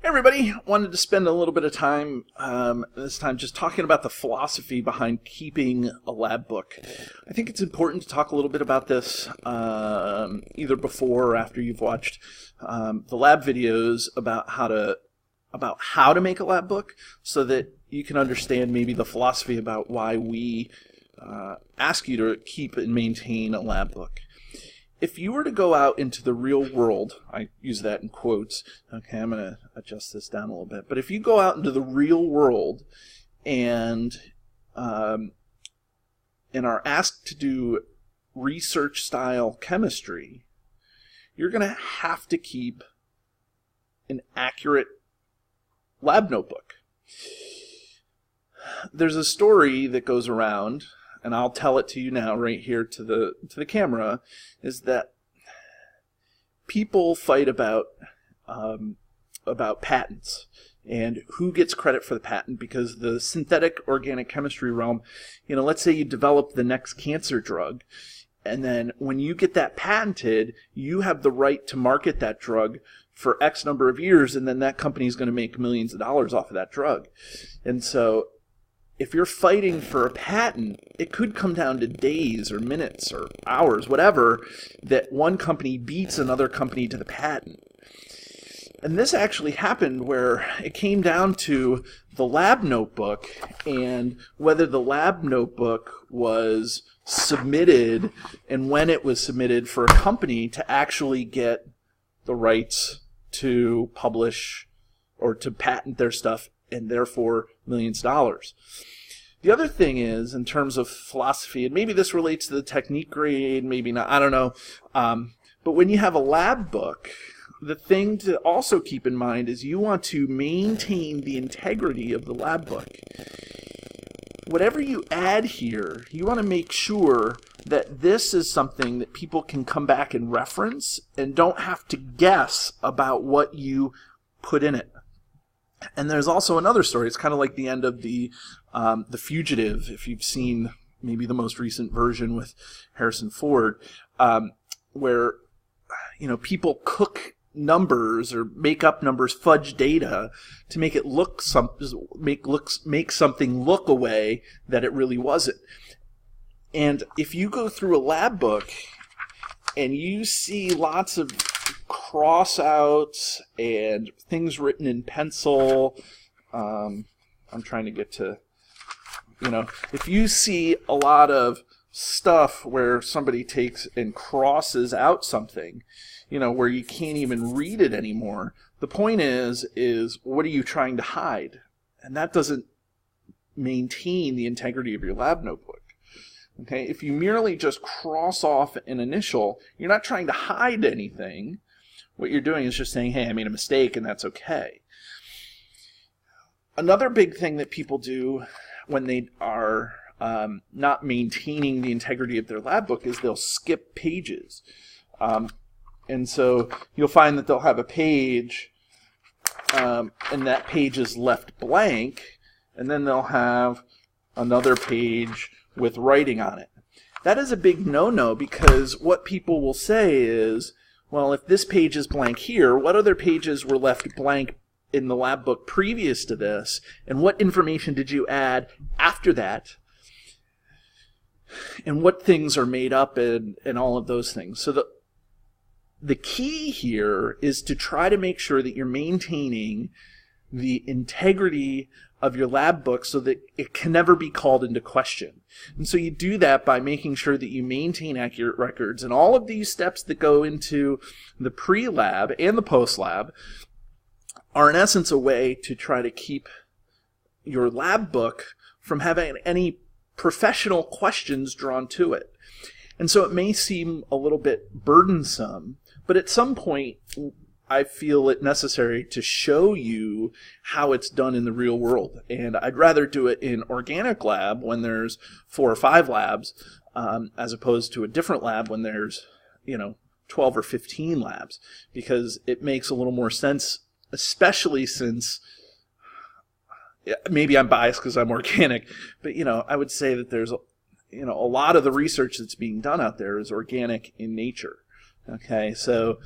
Everybody, wanted to spend a little bit of time this time just talking about the philosophy behind keeping a lab book. I think it's important to talk a little bit about this either before or after you've watched the lab videos about how to make a lab book, so that you can understand maybe the philosophy about why we ask you to keep and maintain a lab book. If you were to go out into the real world, I use that in quotes, okay, I'm going to adjust this down a little bit, but if you go out into the real world and are asked to do research-style chemistry, you're going to have to keep an accurate lab notebook. There's a story that goes around, and I'll tell it to you now right here to the camera, is that people fight about patents and who gets credit for the patent, because the synthetic organic chemistry realm, let's say you develop the next cancer drug, and then when you get that patented, you have the right to market that drug for X number of years, and then that company is going to make millions of dollars off of that drug. And so if you're fighting for a patent, it could come down to days or minutes or hours, whatever, that one company beats another company to the patent. And this actually happened where it came down to the lab notebook and whether the lab notebook was submitted and when it was submitted for a company to actually get the rights to publish or to patent their stuff, and therefore millions of dollars. The other thing is, in terms of philosophy, and maybe this relates to the technique grade, maybe not, I don't know, but when you have a lab book, the thing to also keep in mind is you want to maintain the integrity of the lab book. Whatever you add here, you want to make sure that this is something that people can come back and reference and don't have to guess about what you put in it. And there's also another story. It's kind of like the end of the Fugitive, if you've seen maybe the most recent version with Harrison Ford, where people cook numbers or make up numbers, fudge data to make it make something look a way that it really wasn't. And if you go through a lab book and you see lots of cross-outs and things written in pencil, I'm trying to get to, if you see a lot of stuff where somebody takes and crosses out something, where you can't even read it anymore, the point is what are you trying to hide? And that doesn't maintain the integrity of your lab notebook. Okay, if you merely just cross off an initial, you're not trying to hide anything. What you're doing is just saying, hey, I made a mistake, and that's okay. Another big thing that people do when they are not maintaining the integrity of their lab book is they'll skip pages. And so you'll find that they'll have a page, and that page is left blank, and then they'll have another page with writing on it. That is a big no-no, because what people will say is, well, if this page is blank here, what other pages were left blank in the lab book previous to this, and what information did you add after that, and what things are made up, and all of those things. So the key here is to try to make sure that you're maintaining the integrity of your lab book so that it can never be called into question. And so you do that by making sure that you maintain accurate records. And all of these steps that go into the pre-lab and the post-lab are in essence a way to try to keep your lab book from having any professional questions drawn to it. And so it may seem a little bit burdensome, but at some point I feel it necessary to show you how it's done in the real world. And I'd rather do it in organic lab when there's 4 or 5 labs, as opposed to a different lab when there's 12 or 15 labs, because it makes a little more sense, especially since maybe I'm biased because I'm organic, but I would say that there's a lot of the research that's being done out there is organic in nature. Okay, so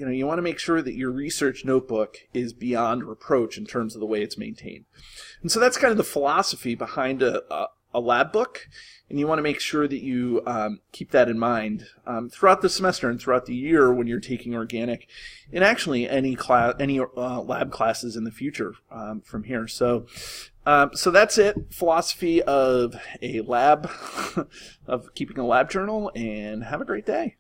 you want to make sure that your research notebook is beyond reproach in terms of the way it's maintained. And so that's kind of the philosophy behind a lab book, and you want to make sure that you keep that in mind throughout the semester and throughout the year when you're taking organic, and actually any lab classes in the future from here. So that's it. Philosophy of a lab, of keeping a lab journal, and have a great day.